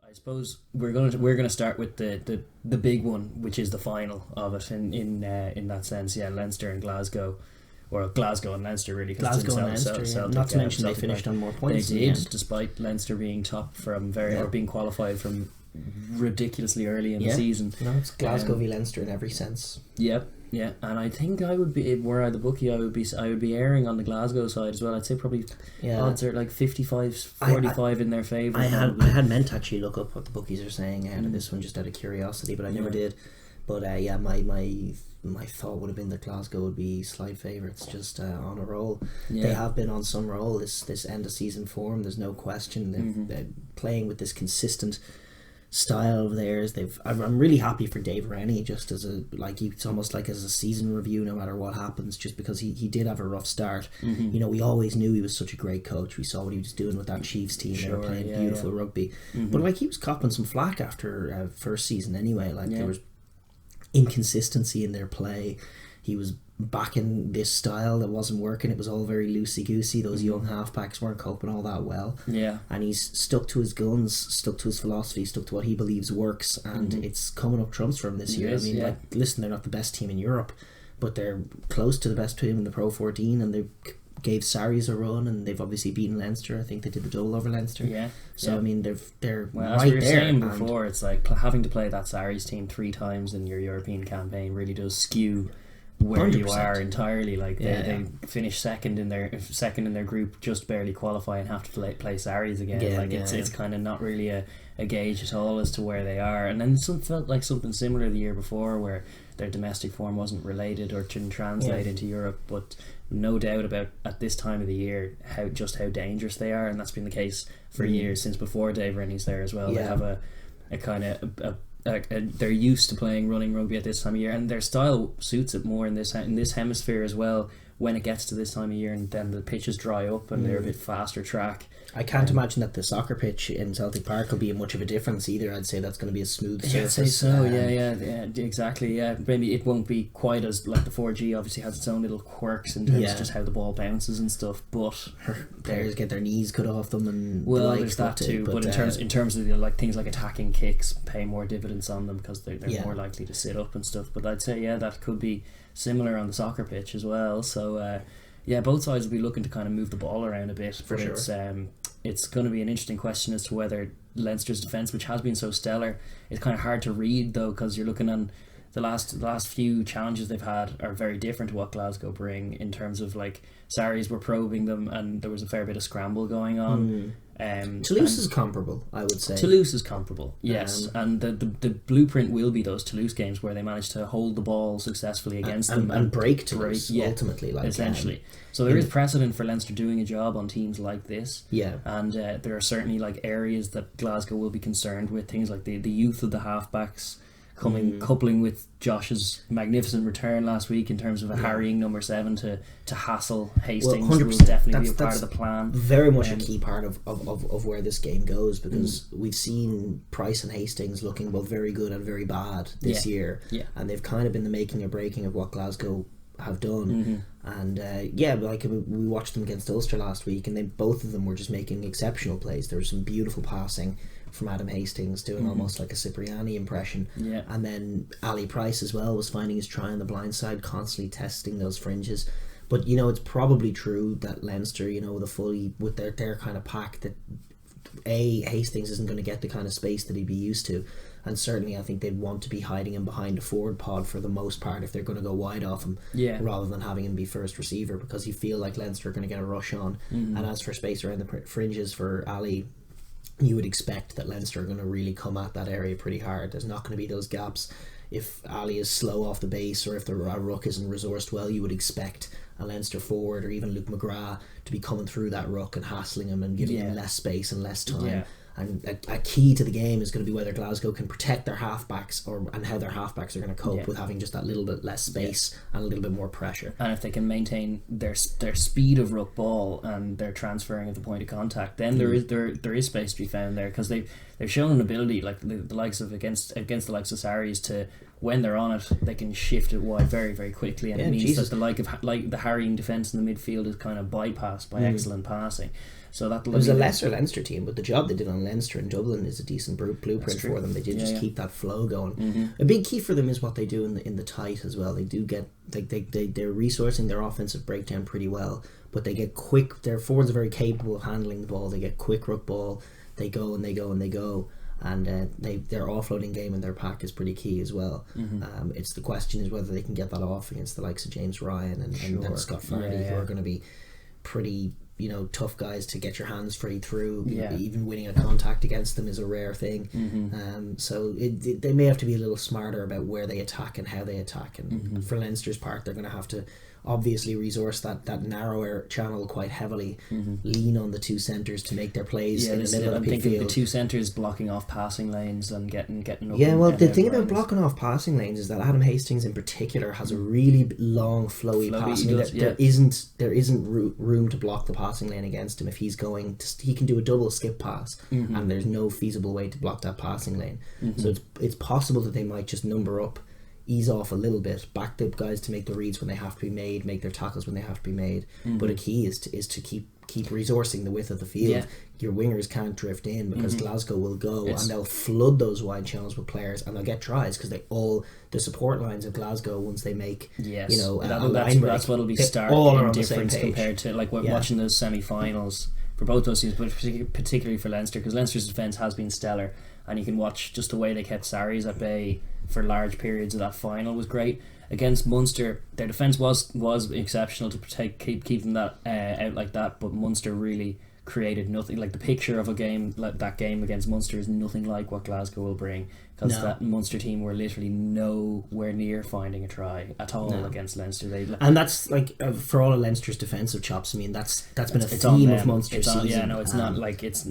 I suppose we're gonna start with the big one, which is the final of it in that sense. Yeah, Leinster and Glasgow, or Glasgow and Leinster really. Glasgow and Leinster, Celtic, not to mention they Celtic finished Park. on more points. They did, despite Leinster being top from or being qualified from ridiculously early in the season. It's Glasgow v Leinster in every sense. Yep. Yeah, and I think I would be, were I the bookie, I would be erring on the Glasgow side as well. I'd say probably odds are like 55-45 in their favour. I had meant to actually look up what the bookies are saying out of this one just out of curiosity, but I never did. But my thought would have been that Glasgow would be slight favourites, just on a roll. They have been on some roll this end of season form. There's no question. They're playing with this consistent style of theirs. I'm really happy for Dave Rennie, just as it's almost like as a season review, no matter what happens, just because he did have a rough start. We always knew he was such a great coach. We saw what he was doing with that Chiefs team. They were playing beautiful rugby, but he was copping some flack after first season anyway. There was inconsistency in their play. He was backing this style that wasn't working. It was all very loosey-goosey. Those young halfbacks weren't coping all that well. And he's stuck to his guns, stuck to his philosophy, stuck to what he believes works, and it's coming up trumps for him this year. Listen, they're not the best team in Europe, but they're close to the best team in the Pro14, and they gave Sarries a run, and they've obviously beaten Leinster. I think they did the double over Leinster. So I mean, they're well, right as we were there. saying before, it's like having to play that Sarries team 3 times in your European campaign really does skew where 100%. You are entirely. They finish second in their group, just barely qualify, and have to play Sarries again. It's kind of not really a gauge at all as to where they are. And then felt like something similar the year before, where their domestic form wasn't related or didn't translate into Europe. But no doubt about at this time of the year how dangerous they are, and that's been the case for years, since before Dave Rennie's there as well. They have a kind of they're used to playing running rugby at this time of year, and their style suits it more in this hemisphere as well. When it gets to this time of year, and then the pitches dry up and they're a bit faster track. I can't imagine that the soccer pitch in Celtic Park will be much of a difference either. I'd say that's going to be a smooth surface. I'd say so. Exactly. Yeah, maybe it won't be quite as like the 4G. Obviously has its own little quirks in terms of just how the ball bounces and stuff. But players get their knees cut off them, and there's that too. But in terms of things like attacking kicks, pay more dividends on them because they're more likely to sit up and stuff. But I'd say that could be similar on the soccer pitch as well. So both sides will be looking to kind of move the ball around a bit. For sure. It's going to be an interesting question as to whether Leinster's defence, which has been so stellar, is kind of hard to read though, because you're looking on the last few challenges they've had are very different to what Glasgow bring, in terms of like Sarries were probing them and there was a fair bit of scramble going on. Toulouse is comparable, I would say. Toulouse is comparable, yes, and the blueprint will be those Toulouse games where they manage to hold the ball successfully against them and break Toulouse ultimately, essentially. So there is precedent for Leinster doing a job on teams like this, and there are certainly like areas that Glasgow will be concerned with, things like the youth of the halfbacks coupling with Josh's magnificent return last week in terms of a harrying number 7 to hassle Hastings. Will definitely be a part of the plan. Very much a key part of where this game goes, because we've seen Price and Hastings looking both very good and very bad this year, and they've kind of been the making or breaking of what Glasgow have done. And we watched them against Ulster last week, and both of them were just making exceptional plays. There was some beautiful passing from Adam Hastings, doing almost like a Cipriani impression, and then Ali Price as well was finding his try on the blind side, constantly testing those fringes. But it's probably true that Leinster, with their kind of pack, that Hastings isn't going to get the kind of space that he'd be used to, and certainly I think they'd want to be hiding him behind a forward pod for the most part if they're going to go wide off him, rather than having him be first receiver, because you feel like Leinster are going to get a rush on. And as for space around the fringes for Ali, you would expect that Leinster are going to really come at that area pretty hard. There's not going to be those gaps. If Ali is slow off the base, or if the ruck isn't resourced well, you would expect a Leinster forward or even Luke McGrath to be coming through that ruck and hassling him and giving him less space and less time. And a key to the game is going to be whether Glasgow can protect their halfbacks, and how their halfbacks are going to cope with having just that little bit less space and a little bit more pressure. And if they can maintain their speed of ruck ball and their transferring at the point of contact, then there is space to be found there, because they've shown an ability, like the likes of against the likes of Sarries, to, when they're on it, they can shift it wide very, very quickly, and it means that the harrying defence in the midfield is kind of bypassed by excellent passing. So that it was a lesser Leinster team, but the job they did on Leinster and Dublin is a decent blueprint for them. They did keep that flow going. A big key for them is what they do in the tight as well. They do get they're resourcing their offensive breakdown pretty well, but they get quick. Their forwards are very capable of handling the ball. They get quick ruck ball. They go and they go and they go. And their offloading game in their pack is pretty key as well. It's the question is whether they can get that off against the likes of James Ryan and Scott Fardy, who are going to be pretty tough guys to get your hands free through. Even winning a contact against them is a rare thing. So they may have to be a little smarter about where they attack and how they attack. And for Leinster's part, they're going to have to obviously resource that narrower channel quite heavily, lean on the two centres to make their plays in the middle of the thinking field. The two centres blocking off passing lanes and getting up. Yeah, well, the thing about blocking off passing lanes is that Adam Hastings in particular has a really long, flowy passing. There isn't room to block the passing lane against him if he's going. He can do a double skip pass, and there's no feasible way to block that passing lane. So it's possible that they might just number up, ease off a little bit, back the guys to make the reads when they have to be made, make their tackles when they have to be made. But a key is to keep resourcing the width of the field. Your wingers can't drift in because Glasgow will go and they'll flood those wide channels with players, and they'll get tries because the support lines of Glasgow, once they make that's what'll be stark difference compared to watching those semi-finals for both those teams, but particularly for Leinster, because Leinster's defence has been stellar, and you can watch just the way they kept Sarries at bay for large periods of that final was great. Against Munster, their defence was exceptional to keep them that out like that, but Munster really created nothing. Like the picture of a game like that game against Munster is nothing like what Glasgow will bring, because that Munster team were literally nowhere near finding a try at all against Leinster. And that's for all of Leinster's defensive chops. I mean, that's been a theme of Munster's season. Yeah, no, it's not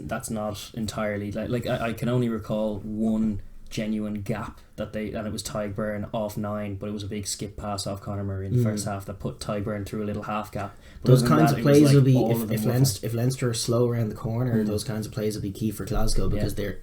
that's not entirely like I can only recall one genuine gap and it was Tyburn off 9, but it was a big skip pass off Conor Murray in the first half that put Tyburn through a little half gap. But those kinds of plays will be if Leinster are slow around the corner, those kinds of plays will be key for Glasgow, because they're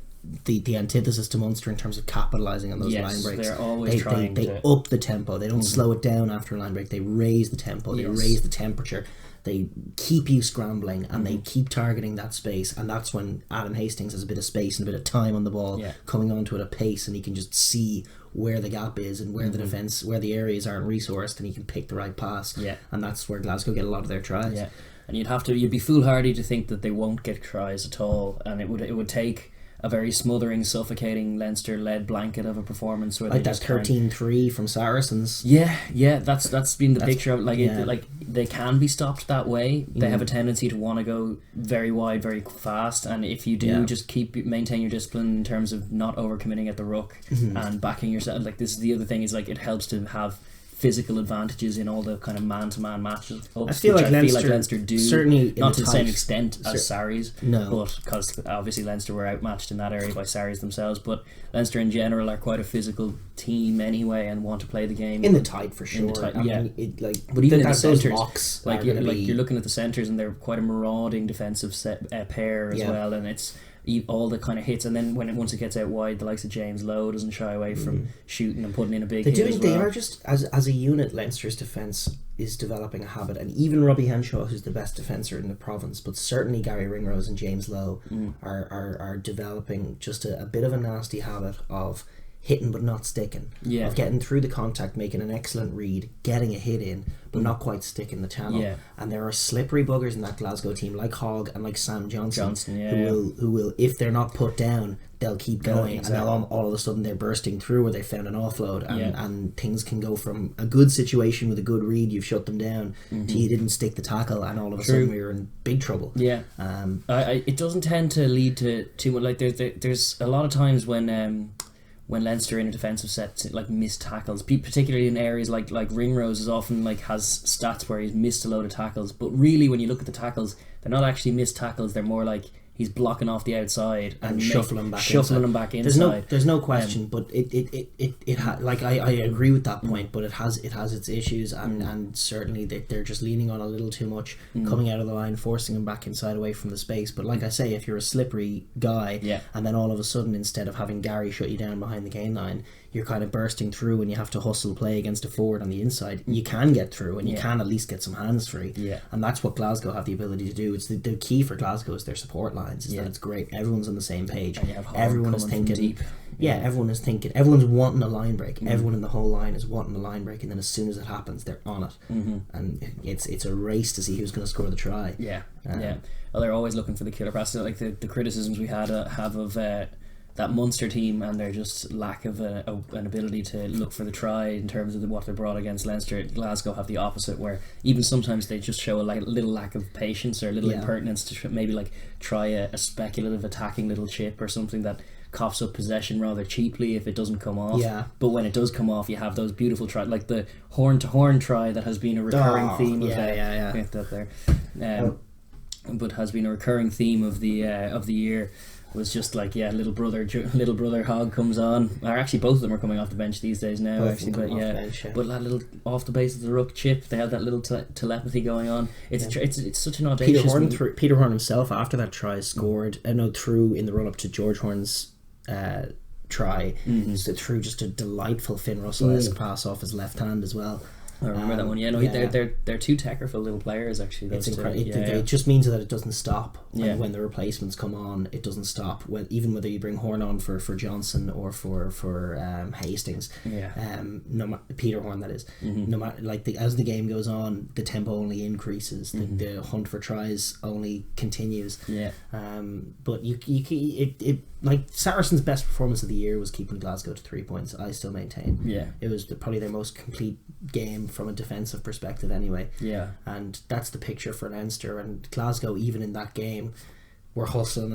the antithesis to Munster in terms of capitalising on those line breaks. They're always trying to up the tempo. They don't slow it down after a line break. They raise the tempo. They raise the temperature. They keep you scrambling, and they keep targeting that space, and that's when Adam Hastings has a bit of space and a bit of time on the ball, coming onto it at pace, and he can just see where the gap is and where the defence, where the areas aren't resourced, and he can pick the right pass. And that's where Glasgow get a lot of their tries. And you'd be foolhardy to think that they won't get tries at all, and it would take a very smothering, suffocating Leinster-led blanket of a performance where like that 13-3 from Saracens. That's been the picture of they can be stopped that way. They have a tendency to want to go very wide, very fast, and if you do just maintain your discipline in terms of not overcommitting at the ruck and backing yourself. Like, this is the other thing, is it helps to have physical advantages in all the kind of man-to-man matches. I feel like Leinster do, certainly not to the same extent as Sarries, but because obviously Leinster were outmatched in that area by Sarries themselves, but Leinster in general are quite a physical team anyway and want to play the game in the tight for sure. But even in the centres, locks, you're looking at the centres, and they're quite a marauding defensive pair as well, and it's all the kind of hits, and then once it gets out wide, the likes of James Lowe doesn't shy away from shooting and putting in a big hit as well. They are just as a unit. Leinster's defence is developing a habit, and even Robbie Henshaw, who's the best defender in the province, but certainly Gary Ringrose and James Lowe are developing just a bit of a nasty habit of hitting but not sticking, of getting through the contact, making an excellent read, getting a hit in, but not quite sticking the channel. And there are slippery buggers in that Glasgow team, like Hogg and like Sam Johnson, who will, if they're not put down, they'll keep going, and all of a sudden they're bursting through where they found an offload, and things can go from a good situation with a good read, you've shut them down, to you didn't stick the tackle, and all of a sudden we're in big trouble. It doesn't tend to lead to too much. Like there's a lot of times when Leinster in a defensive set miss tackles, particularly in areas like Ringrose is often has stats where he's missed a load of tackles, but really when you look at the tackles, they're not actually missed tackles. They're more like he's blocking off the outside and shuffling them back inside. There's no question, but like I agree with that point, but it has its issues, and certainly they're just leaning on a little too much, coming out of the line, forcing him back inside away from the space. But like I say, if you're a slippery guy, and then all of a sudden, instead of having Gary shut you down behind the gain line, you're kind of bursting through and you have to hustle play against a forward on the inside, you can get through and you can at least get some hands free. And that's what Glasgow have the ability to do. It's the key for Glasgow is their support lines, is that it's great. Everyone's on the same page. Everyone is thinking deep. Everyone is thinking, everyone's wanting a line break. Everyone in the whole line is wanting a line break, and then as soon as it happens, they're on it. And it's a race to see who's going to score the try. Well, they're always looking for the killer pass. Like the criticisms we have of that Munster team and their just lack of an ability to look for the try in terms of what they brought against Leinster. Glasgow have the opposite, where even sometimes they just show a little lack of patience or a little impertinence to maybe like try a speculative attacking little chip or something that coughs up possession rather cheaply if it doesn't come off. But when it does come off, you have those beautiful tries, like the horn to horn try that has been a recurring theme but has been a recurring theme of the year. Was just like little brother Hogg comes on, or actually both of them are coming off the bench these days now, but that little off the base of the ruck chip, they have that little telepathy going on. It's such an audacious Peter Horn himself after that try scored through in the run up to George Horn's try, so through just a delightful Finn Russell-esque pass off his left hand as well. I remember that one. They're two technical little players actually. It's incredible. It just means that it doesn't stop. When the replacements come on, it doesn't stop. Even whether you bring Horn on for Johnson or for Hastings, Peter Horn that is. No matter as the game goes on, the tempo only increases. The hunt for tries only continues. But it like Saracens' best performance of the year was keeping Glasgow to 3 points. I still maintain. It was probably their most complete game from a defensive perspective anyway. And that's the picture for Leinster, and Glasgow even in that game were hustling.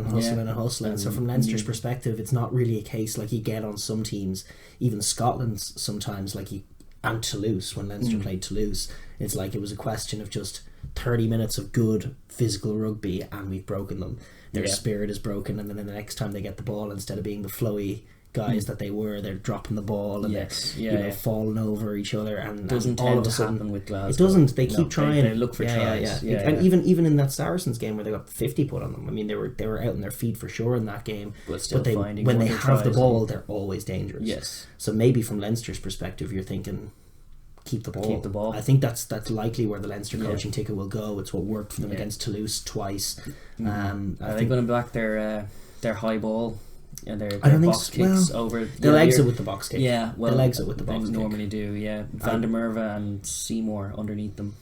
So from Leinster's perspective, it's not really a case like you get on some teams, even Scotland's sometimes, and Toulouse, when Leinster played Toulouse, it's like it was a question of just 30 minutes of good physical rugby and we've broken them. Their spirit is broken, and then the next time they get the ball, instead of being the flowy guys that they were, they're dropping the ball and they're falling over each other, and doesn't all tend of a to sudden happen with Glasgow. It doesn't. They keep trying. They look for tries. And even in that Saracens game where they got 50 put on them, I mean they were out on their feet for sure in that game. But when they have the ball, they're always dangerous. So maybe from Leinster's perspective, you're thinking, keep the ball. I think that's likely where the Leinster coaching ticket will go. It's what worked for them against Toulouse twice. Are they going to back their high ball and their box kicks over? They'll exit with the box kick. They'll exit with the box kick. They normally do. Van der Merwe and Seymour underneath them.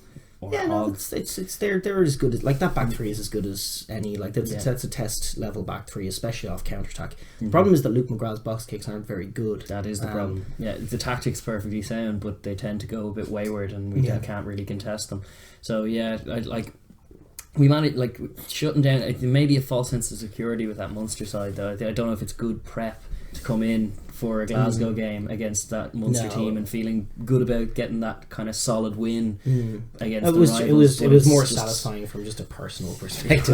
They're as good as that back three is as good as any. That's a test level back three, especially off counter attack. The problem is that Luke McGrath's box kicks aren't very good. That is the problem. The tactics perfectly sound, but they tend to go a bit wayward, and we can't really contest them. So we managed shutting down. It may be a false sense of security with that Munster side though. I don't know if it's good prep to come in for a Glasgow game against that Munster team and feeling good about getting that kind of solid win against the rivals. It was more satisfying from just a personal perspective.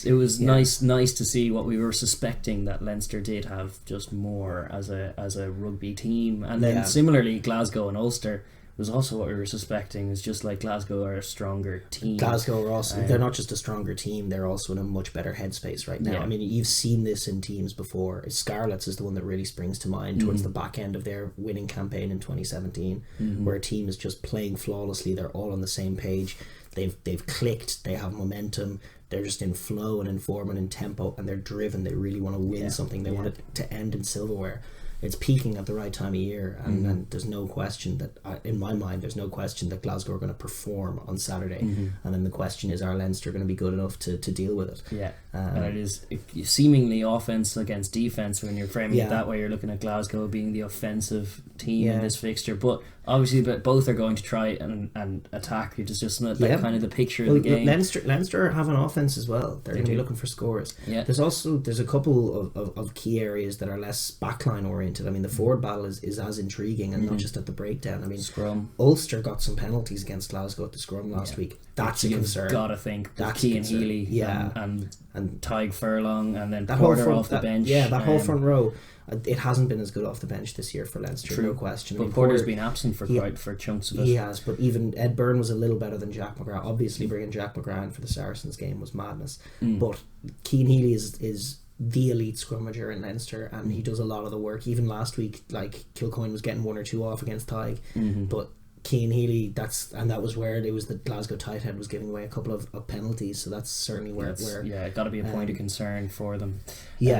It was nice to see what we were suspecting, that Leinster did have just more as a rugby team, and then similarly Glasgow and Ulster was also what we were suspecting. Is just like Glasgow are a stronger team. Glasgow are also they're not just a stronger team, they're also in a much better headspace right now. I mean, you've seen this in teams before. Scarlets is the one that really springs to mind towards the back end of their winning campaign in 2017, where a team is just playing flawlessly. They're all on the same page. They've clicked, they have momentum, they're just in flow and in form and in tempo, and they're driven. They really want to win something. They want it to end in silverware. It's peaking at the right time of year, and there's no question that, in my mind, there's no question that Glasgow are going to perform on Saturday. And then the question is, are Leinster going to be good enough to deal with it? And it is seemingly offense against defense when you're framing it that way. You're looking at Glasgow being the offensive team in this fixture, but Obviously, but both are going to try and attack. It's just not like kind of the picture of the game. Leinster have an offense as well. They're going to be looking for scores. Yeah. There's a couple of key areas that are less backline oriented. I mean, the forward battle is as intriguing, and not just at the breakdown. I mean, scrum. Ulster got some penalties against Glasgow at the scrum last week. That's a concern. You've got to think. That's Cian Healy and Tadhg Furlong, and then that Porter off the bench. Yeah, that whole front row. It hasn't been as good off the bench this year for Leinster, no question. But Porter's been absent for chunks of it. He has, but even Ed Byrne was a little better than Jack McGrath. Obviously, bringing Jack McGrath in for the Saracens game was madness. But Cian Healy is the elite scrummager in Leinster, and he does a lot of the work. Even last week, like, Kilcoyne was getting one or two off against Tadhg, but Cian Healy, that was where it was the Glasgow Tighthead was giving away a couple of penalties, so that's certainly where it got to be a point of concern for them.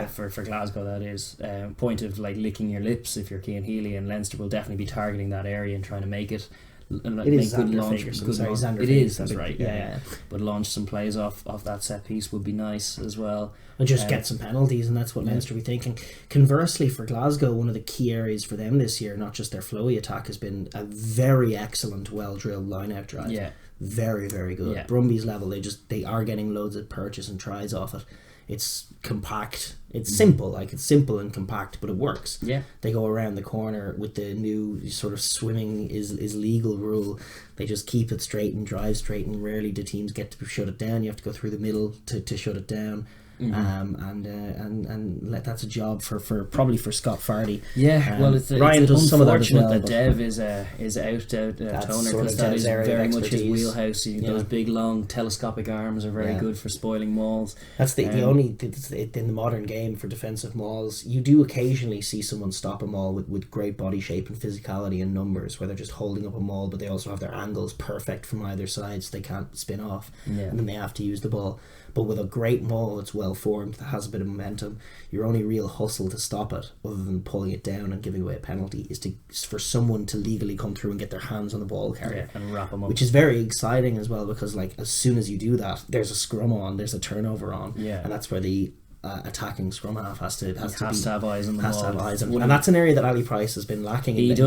For Glasgow, that is point of like licking your lips if you're Cian Healy, and Leinster will definitely be targeting that area and trying to make it. It is that's right. Yeah. But launch some plays off that set piece would be nice as well. And just get some penalties, and that's what Leinster will be thinking. Conversely, for Glasgow, one of the key areas for them this year, not just their flowy attack, has been a very excellent, well-drilled line-out drive. Yeah. Very, very good. Yeah. Brumby's level, they are getting loads of purchase and tries off it. It's compact. It's simple, it's simple and compact, but it works. Yeah. They go around the corner with the new sort of swimming is legal rule. They just keep it straight and drive straight, and rarely do teams get to shut it down. You have to go through the middle to shut it down. And that's a job for probably for Scott Fardy. Well, it's unfortunate that Dev is out toner, because that is very much his wheelhouse. Those big long telescopic arms are very good for spoiling mauls. That's the only in the modern game for defensive mauls. You do occasionally see someone stop a maul with great body shape and physicality and numbers, where they're just holding up a maul, but they also have their angles perfect from either side, so they can't spin off, and then they have to use the ball. But with a great maul that's well formed, that has a bit of momentum, your only real hustle to stop it, other than pulling it down and giving away a penalty, is for someone to legally come through and get their hands on the ball carrier and wrap them up. Which is very exciting as well, because as soon as you do that, there's a scrum on, there's a turnover on, and that's where the attacking scrum half has to have eyes on the ball. And that's an area that Ali Price has been lacking. Luke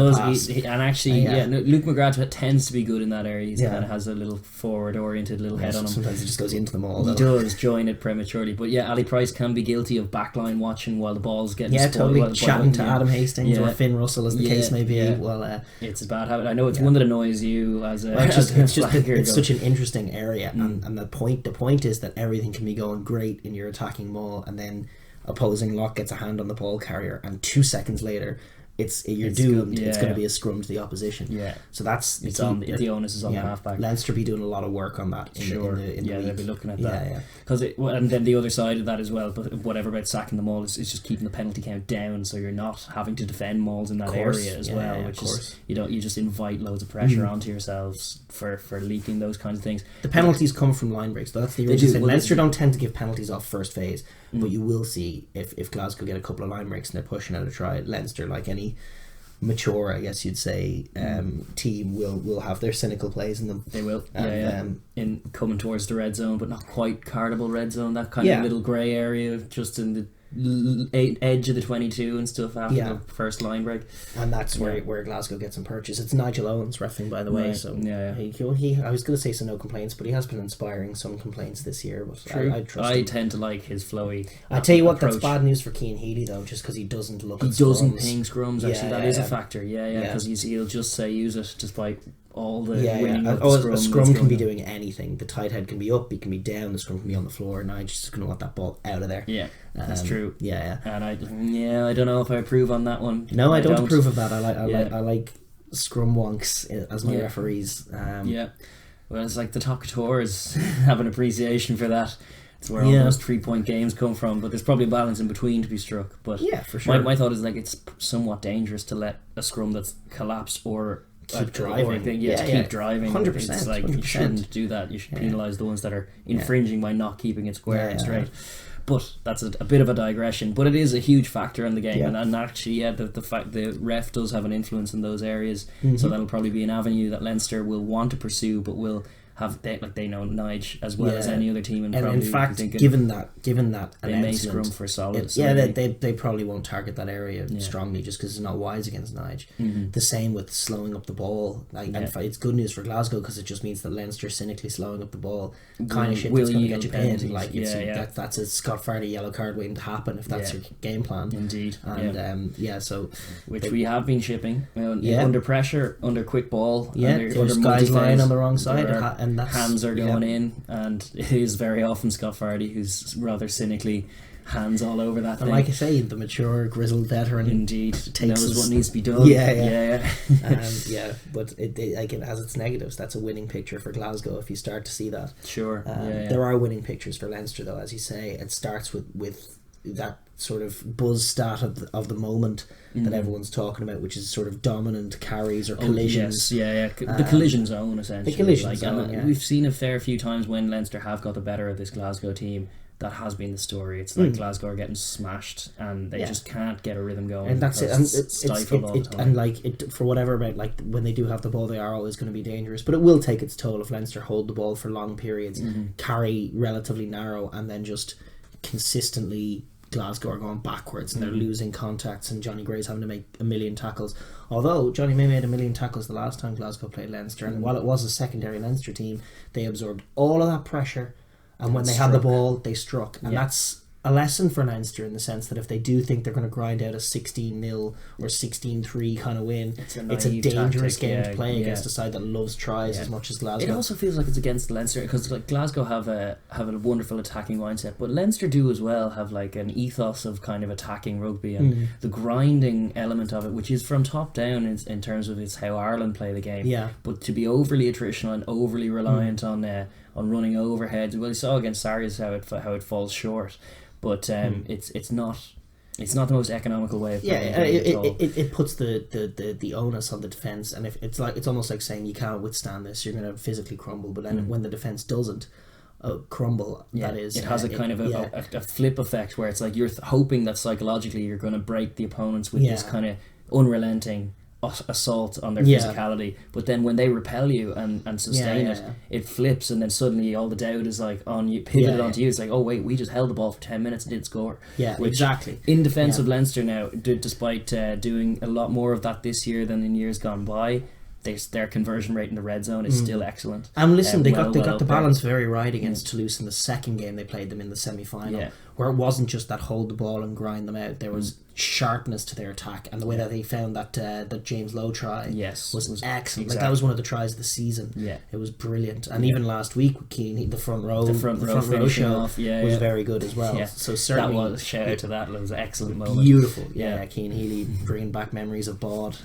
McGrath tends to be good in that area. He kind of has a little forward oriented little head on him. Sometimes he just goes into the maul. He does join it prematurely, but Ali Price can be guilty of backline watching while the ball's getting totally chatting to Adam Hastings or Finn Russell, as the case may be. It's a bad habit. I know it's one that annoys you as a. It's such an interesting area, and the point is that everything can be going great in your attacking maul, and then opposing lock gets a hand on the ball carrier, and 2 seconds later it's doomed. It's going to be a scrum to the opposition. So that's the onus is on the halfback. Leinster be doing a lot of work on that. They'll be looking at that. Because and then the other side of that as well. But whatever about sacking the maul is just keeping the penalty count down, so you're not having to defend mauls in that area as well. Which is you just invite loads of pressure onto yourselves for leaking those kinds of things. The penalties come from line breaks. That's the original thing. Leinster don't tend to give penalties off first phase, but you will see if Glasgow get a couple of line breaks and they're pushing out a try, Leinster, like any mature, I guess you'd say, team will have their cynical plays in them. They will, in coming towards the red zone, but not quite cardable red zone. That kind of little grey area, just in the edge of the 22 and stuff after the first line break, and that's where Glasgow gets some purchase. It's Nigel Owens reffing, by the way, so he I was going to say so no complaints, but he has been inspiring some complaints this year. But I trust him. Tend to like his flowy. I tell you what, that's bad news for Cian Healy though, just because he doesn't look. He doesn't ping scrums. Actually, that is a factor. Because he'll just say use it despite all the winning of the a scrum can be doing anything. The tight head can be up, he can be down, the scrum can be on the floor, and I'm just going to want that ball out of there. That's true. And I don't know if I approve on that one. No, I don't approve of that. I like scrum wonks as my referees. Well, it's like the Talkatours have an appreciation for that. It's where all those 3-point games come from, but there's probably a balance in between to be struck. But for sure. My thought is it's somewhat dangerous to let a scrum that's collapsed or keep driving. Keep driving. 100%. It's 100%. You shouldn't do that. You should penalise the ones that are infringing by not keeping it square and straight. But that's a bit of a digression. But it is a huge factor in the game, and actually, the fact the ref does have an influence in those areas, so that'll probably be an avenue that Leinster will want to pursue, but will they know Nige as well as any other team, and in fact, given that they may scrum for solid. They probably won't target that area strongly just because it's not wise against Nige. The same with slowing up the ball. And it's good news for Glasgow because it just means that Leinster cynically slowing up the ball kind of shit that's going to get you pinned. Like that's a Scott Fardy yellow card waiting to happen if that's your game plan. Indeed, and we have been shipping under pressure, under quick ball. There's guys lying on the wrong side, and that's, hands are going in, and it is very often Scott Fardy who's rather cynically hands all over that thing. Like I say, the mature, grizzled veteran indeed knows what needs to be done. But it has its negatives. That's a winning picture for Glasgow if you start to see that. Sure. There are winning pictures for Leinster though, as you say. It starts with that sort of buzz stat of the moment that everyone's talking about, which is sort of dominant carries or collisions. The collision zone, essentially. The collision zone, We've seen a fair few times when Leinster have got the better of this Glasgow team. That has been the story. It's like Glasgow are getting smashed and they just can't get a rhythm going. And that's it. And it's stifled all the time. And for whatever about when they do have the ball, they are always going to be dangerous. But it will take its toll if Leinster hold the ball for long periods, carry relatively narrow, and then just consistently Glasgow are going backwards and they're losing contacts, and Johnny Gray's having to make a million tackles. Although Johnny May made a million tackles the last time Glasgow played Leinster, and while it was a secondary Leinster team, they absorbed all of that pressure. And when they had the ball, they struck. And that's a lesson for Leinster in the sense that if they do think they're going to grind out a 16-0 or 16-3 kind of win, it's a dangerous game to play against a side that loves tries as much as Glasgow. It also feels like it's against Leinster because Glasgow have a wonderful attacking mindset, but Leinster do as well have like an ethos of kind of attacking rugby and the grinding element of it, which is from top down in terms of it's how Ireland play the game. But to be overly attritional and overly reliant on running overheads, well, you saw against Sarries how it falls short. But it's not the most economical way of playing at all. It puts the onus on the defence, and if it's almost like saying you can't withstand this, you're going to physically crumble. But then when the defence doesn't crumble, that is, it has a kind of a flip effect where it's like you're hoping that psychologically you're going to break the opponents with this kind of unrelenting assault on their physicality, but then when they repel you and sustain it flips, and then suddenly all the doubt is like on you, pivoted onto you. It's like, oh wait, we just held the ball for 10 minutes and didn't score. Exactly. In defence of Leinster now, despite doing a lot more of that this year than in years gone by, their conversion rate in the red zone is still excellent. And listen, they got the balance very right against Toulouse in the second game they played them in the semi-final, where it wasn't just that hold the ball and grind them out. There was sharpness to their attack, and the way that they found that James Lowe try was excellent. Like that was one of the tries of the season. It was brilliant. And even last week with Keane, the front row show was very good as well. So certainly that was shout out to that. It was an excellent moment. Beautiful. Keane Healy bringing back memories of Baud.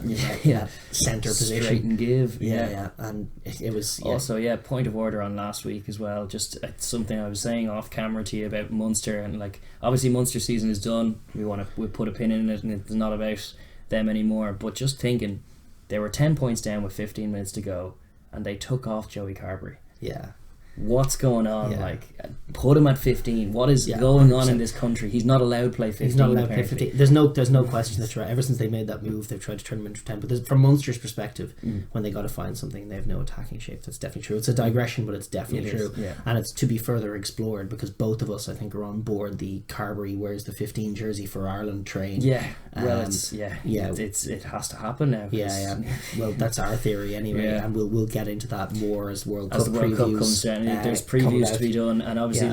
Centre position. Straight and give. And it was also point of order on last week as well. Just something I was saying off camera to you about Munster, and like obviously Munster season is done. We put a pin in it, and it's not about them anymore. But just thinking, they were 10 points down with 15 minutes to go, and they took off Joey Carberry. What's going on? Like, put him at 15. What is going on in this country? He's not allowed to play 15. He's not allowed to play 15. There's no question that's right. Ever since they made that move, they've tried to turn him into 10. But from Munster's perspective, when they got to find something, they have no attacking shape. That's definitely true. It's a digression, but it's definitely true. And it's to be further explored, because both of us, I think, are on board the Carberry wears the 15 jersey for Ireland train. It has to happen now. Well, that's our theory anyway, and we'll get into that more as World Cup comes down. There's previews to be done, and obviously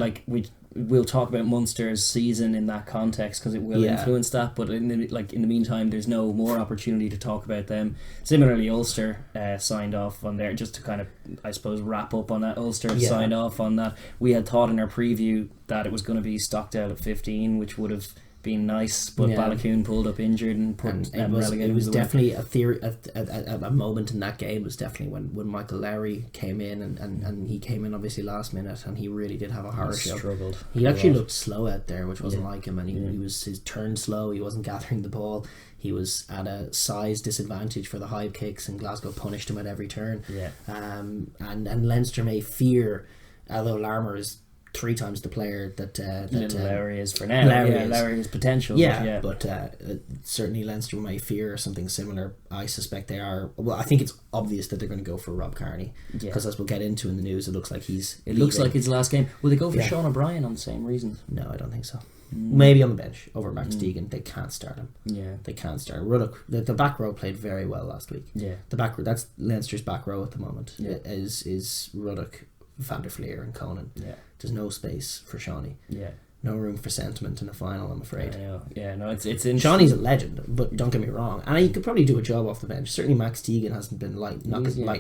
we'll talk about Munster's season in that context because it will influence that, but in the meantime there's no more opportunity to talk about them. Similarly, Ulster signed off on there, just to kind of, I suppose, wrap up on that. Ulster signed off on that. We had thought in our preview that it was going to be Stockdale at 15, which would have been nice, but Balakoon pulled up injured and relegated. It was definitely a moment in that game. Was definitely when Michael Lowry came in, and he came in obviously last minute, and he really did have a horror show. Struggled. He actually looked slow out there, which wasn't like him, and he was his turn slow. He wasn't gathering the ball. He was at a size disadvantage for the high kicks, and Glasgow punished him at every turn. And Leinster may fear, although Larmour is 3 times the player that Lowry is for now. Lowry is potential. Yeah, but certainly Leinster may fear something similar. I suspect they are. Well, I think it's obvious that they're going to go for Rob Kearney because as we'll get into in the news, it looks like he's. It looks like his last game. Will they go for Sean O'Brien on the same reasons? No, I don't think so. Maybe on the bench over Max Deegan. They can't start him. Yeah, they can't start Ruddock. The back row played very well last week. Yeah, the back row, that's Leinster's back row at the moment. Is Ruddock, Van der Fleer and Conan. Yeah, there's no space for Shawnee. Yeah, no room for sentiment in a final, I'm afraid. I know. Yeah, no, it's interesting. Shawnee's a legend, but don't get me wrong, and he could probably do a job off the bench. Certainly Max Deegan hasn't been lighting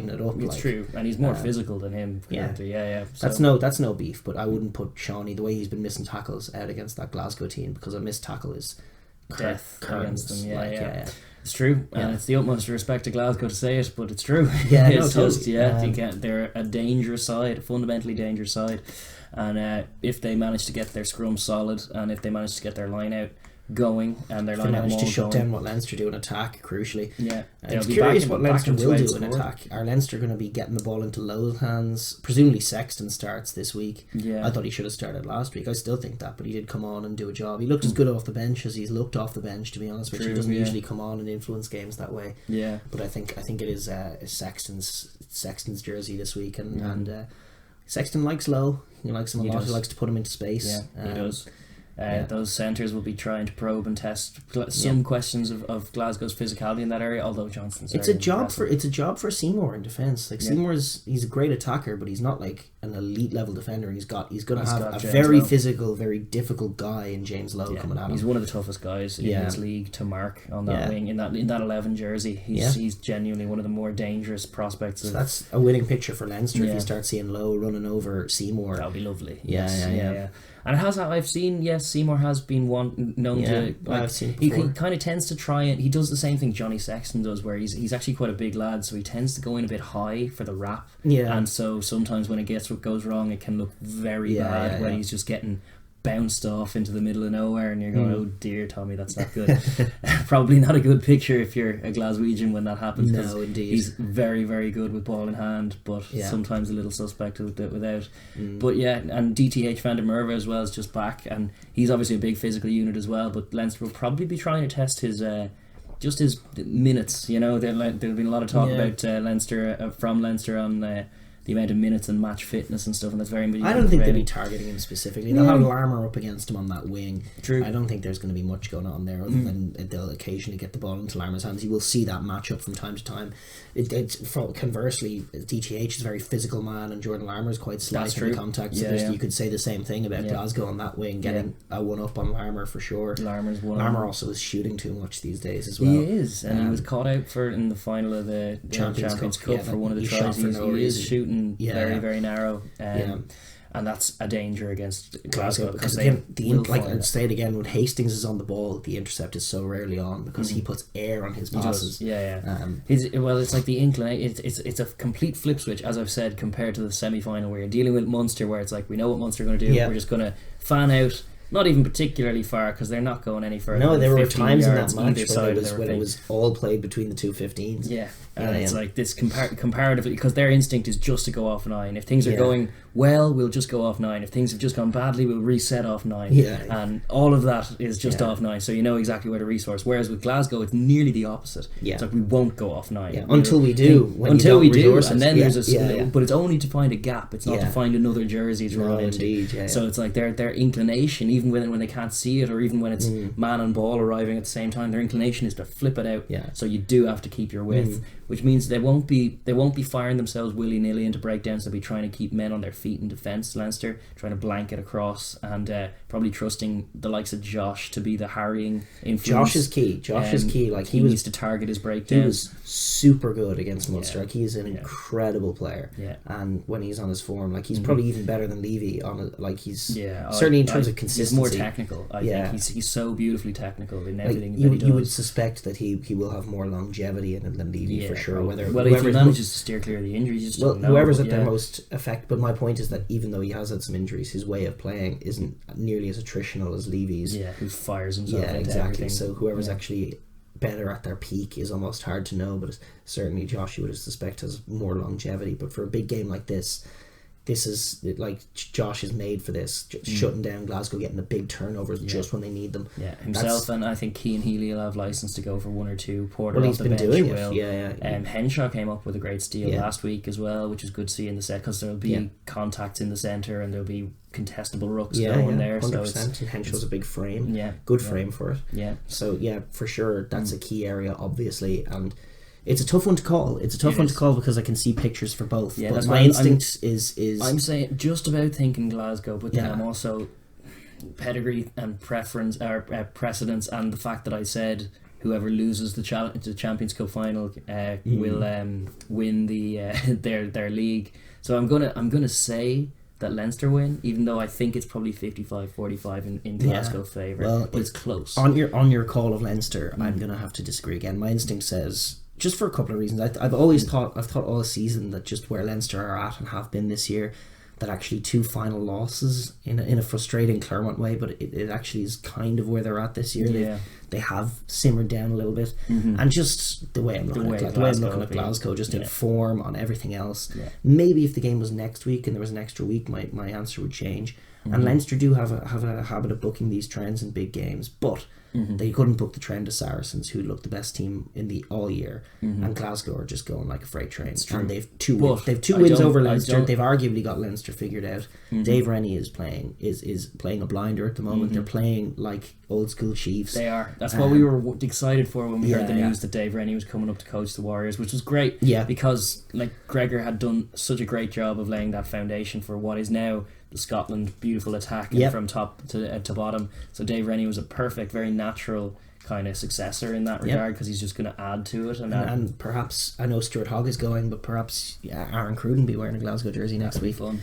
it up. It's true, and he's more physical than him currently. Yeah. So. That's no beef, but I wouldn't put Shawnee, the way he's been missing tackles, out against that Glasgow team, because a missed tackle is death against them. Yeah. It's true, and it's the utmost respect to Glasgow to say it, but it's true. Yeah, it's just they're a dangerous side, a fundamentally dangerous side, and if they manage to get their scrum solid, and if they manage to get their line out going, and their line out manage to shut down what Leinster do in attack, crucially. Yeah, I'm curious what Leinster will do in attack. Are Leinster going to be getting the ball into Lowe's hands? Presumably Sexton starts this week. Yeah, I thought he should have started last week. I still think that, but he did come on and do a job. He looked as good off the bench as he's looked off the bench, to be honest, which he doesn't usually come on and influence games that way. Yeah, but I think it is Sexton's jersey this week, and Sexton likes Lowe. He likes him a lot. He likes to put him into space. Yeah, he does. Those centres will be trying to probe and test some questions of Glasgow's physicality in that area. Although Johnson's it's a job for Seymour in defence. Like he's a great attacker, but he's not like an elite level defender. He's going to have a very physical, very difficult guy in James Lowe coming at him. He's one of the toughest guys in this league to mark on that wing in that 11 jersey. He's genuinely one of the more dangerous prospects. So that's a winning picture for Leinster if you start seeing Lowe running over Seymour. That'll be lovely. Yeah. And it has. I've seen. Yes, Seymour has been known to. I've seen he kind of tends to try and he does the same thing Johnny Sexton does, where he's actually quite a big lad, so he tends to go in a bit high for the wrap. Yeah. And so sometimes when it goes wrong, it can look very bad when he's just getting bounced off into the middle of nowhere, and you're going, oh dear, Tommy, that's not good. Probably not a good picture if you're a Glaswegian when that happens. No, indeed. He's very, very good with ball in hand, but sometimes a little suspect without. But and DTH Van der Merwe as well is just back, and he's obviously a big physical unit as well, but Leinster will probably be trying to test his just his minutes. There'll be a lot of talk about Leinster from Leinster on the amount of minutes and match fitness and stuff, and that's very. I don't think they'll be targeting him specifically. They'll have Larmour up against him on that wing. True. I don't think there's going to be much going on there, other than they'll occasionally get the ball into Larmour's hands. You will see that matchup from time to time. Conversely, DTH is a very physical man, and Jordan Larmour is quite slight in the contact. So you could say the same thing about Glasgow on that wing, getting a one up on Larmour for sure. Larmour also is shooting too much these days as well. He is, and he was caught out in the final of the Champions Cup for one of the tries. He is shooting very, very narrow, and that's a danger against Glasgow because again, I'd say it again, when Hastings is on the ball, the intercept is so rarely on because he puts air on his passes. It's like the inclination. It's a complete flip switch, as I've said, compared to the semi-final where you're dealing with Munster, where it's like, we know what Munster are going to do. We're just going to fan out. Not even particularly far, because they're not going any further. No, there were times in that match when it was all played between the two 15s. Yeah, and it's like this comparatively, because their instinct is just to go off 9. If things are going well, we'll just go off 9. If things have just gone badly, we'll reset off 9. And all of that is just off 9, so you know exactly where to resource. Whereas with Glasgow, it's nearly the opposite. It's like, we won't go off 9 until we do. And then there's but it's only to find a gap. It's not to find another jersey to run into. So it's like their inclination, even when they can't see it, or even when it's man and ball arriving at the same time, their inclination is to flip it out. So you do have to keep your width, which means they won't be firing themselves willy-nilly into breakdowns. They'll be trying to keep men on their feet in defence, Leinster, trying to blanket across, and probably trusting the likes of Josh to be the harrying influence. Josh is key. Like he needs to target his breakdowns. He was super good against Munster. Like, he's an incredible player. And when he's on his form, like, he's probably even better than Levy on it. Like, he's certainly in terms of consistency. He's more technical. I think he's so beautifully technical in everything that he does. You would suspect that he will have more longevity in him than Levy for sure. If he manages to steer clear of the injuries, you just don't know. Whoever's at their most effect. But my point is that even though he has had some injuries, his way of playing isn't nearly as attritional as Levy's. Who fires himself into exactly. everything. So whoever's actually better at their peak is almost hard to know. But certainly Josh, you would suspect, has more longevity. But for a big game like this, this is like Josh is made for this, shutting down Glasgow, getting the big turnovers just when they need them. Yeah, himself and I think Cian Healy will have license to go for one or two. Porter Well, off he's the been bench doing will. it. Yeah. Henshaw came up with a great steal last week as well, which is good to see in the set because there'll be contacts in the centre and there'll be contestable rucks going there. 100%. So and Henshaw's a big frame. Yeah, good frame for it. Yeah. So yeah, for sure, that's a key area, obviously, and. It's a tough one to call. It's a tough one to call because I can see pictures for both. Yeah, but my instinct is... I'm saying just about thinking Glasgow, but then I'm also pedigree and preference or precedence, and the fact that I said whoever loses the Champions Cup final will win the their league. So I'm gonna say that Leinster win, even though I think it's probably 55-45 in Glasgow's favour. Well, but it's close. On your call of Leinster, I'm gonna have to disagree again. My instinct says. Just for a couple of reasons. I've thought all season that just where Leinster are at and have been this year, that actually 2 final losses in a frustrating Clermont way, but it actually is kind of where they're at this year. Yeah. They have simmered down a little bit, and just the way I'm looking at Glasgow, just in form on everything else. Yeah. Maybe if the game was next week and there was an extra week, my answer would change. And Leinster do have a habit of booking these trends in big games, but they couldn't book the trend of Saracens, who looked the best team in the all year, and Glasgow are just going like a freight train. And they've two wins over Leinster. They've arguably got Leinster figured out. Dave Rennie is playing a blinder at the moment. They're playing like old school Chiefs. They are. That's what we were excited for when we heard the news that Dave Rennie was coming up to coach the Warriors, which was great. Yeah, because like Gregor had done such a great job of laying that foundation for what is now the Scotland beautiful attack from top to bottom. So Dave Rennie was a perfect, very natural kind of successor in that regard because he's just going to add to it. And perhaps, I know Stuart Hogg is going, but perhaps Aaron Cruden be wearing a Glasgow jersey next week. Fun.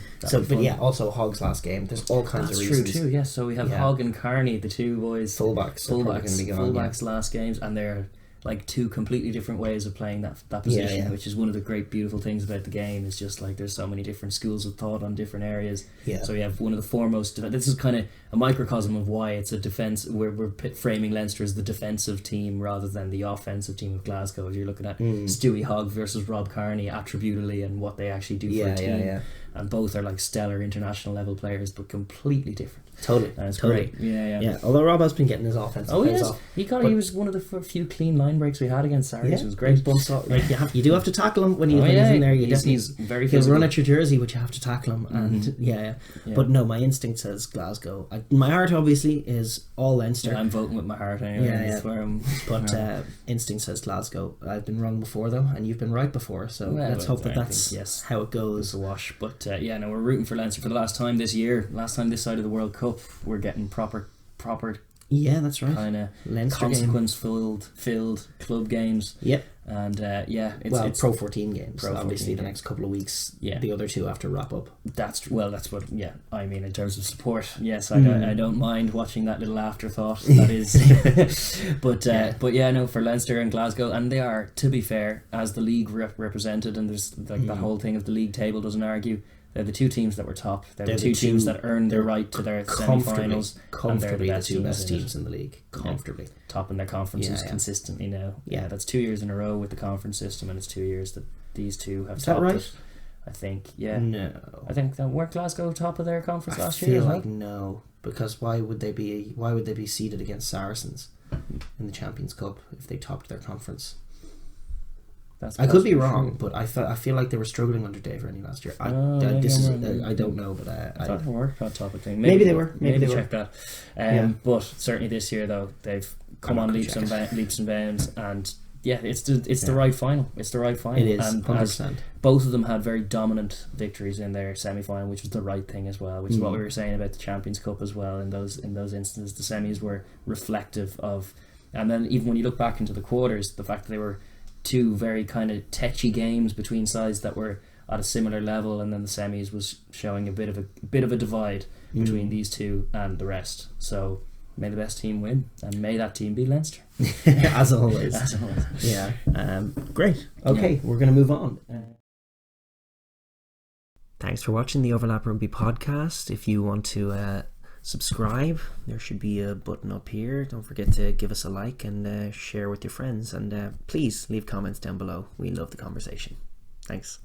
Also Hogg's last game. There's all kinds of reasons. That's true too, yes. So we have Hogg and Carney, the two boys. Fullbacks last games, and they're like 2 completely different ways of playing that position, which is one of the great beautiful things about the game. Is just like there's so many different schools of thought on different areas. So we have one of the foremost. This is kind of a microcosm of why it's a defense. We're framing Leinster as the defensive team rather than the offensive team of Glasgow. As you're looking at Stewie Hogg versus Rob Carney attributably and what they actually do for a team. And both are like stellar international level players, but completely different. Totally. And it's great. Yeah. Although Rob has been getting his offensive plays off. He was one of the few clean line breaks we had against Saracens. It was great. You do have to tackle him when he's in there. He's very physical. He'll run at your jersey, but you have to tackle him. And But no, my instinct says Glasgow. My heart obviously is all Leinster. Yeah, I'm voting with my heart anyway. But instinct says Glasgow. I've been wrong before though, and you've been right before. So let's hope that's how it goes. It's a wash. But we're rooting for Leinster for the last time this year. Last time this side of the World Cup, we're getting proper. Yeah, that's right. Kind of consequence-filled club games. Yep. And it's Pro 14 games. Obviously, the next couple of weeks. Yeah. The other 2 have to wrap up. That's what. Yeah. I mean, in terms of support, yes, I don't mind watching that little afterthought. That is. For Leinster and Glasgow, and they are, to be fair, as the league represented, and there's like that whole thing of the league table doesn't argue. They're the 2 teams that were top. They're the two teams that earned their right to their semi-finals. Comfortably the 2 best teams in the league. Comfortably. Top in their conferences consistently now. Yeah, that's 2 years in a row with the conference system, and it's 2 years that these 2 have topped right? it. I think, yeah. No. I think that weren't Glasgow top of their conference last year? I feel like no, because why would they be seeded against Saracens in the Champions Cup if they topped their conference? I could be wrong, but I feel like they were struggling under Dave Rennie last year. I don't know, but I thought they were hot topic thing. Maybe they were. Maybe check that. But certainly this year though, they've come on leaps and bounds, and it's the right final. It's the right final. It is, and 100%. Both of them had very dominant victories in their semi-final, which was the right thing as well. Which is what we were saying about the Champions Cup as well. In those instances, the semis were reflective of, and then even when you look back into the quarters, the fact that they were 2 very kind of tetchy games between sides that were at a similar level, and then the semis was showing a bit of a divide between these 2 and the rest. So may the best team win, and may that team be Leinster. As always. Yeah. Great. Okay, we're going to move on. Thanks for watching the Overlap Rugby podcast. If you want to subscribe, there should be a button up here. Don't forget to give us a like and share with your friends, and please leave comments down below. We love the conversation. Thanks.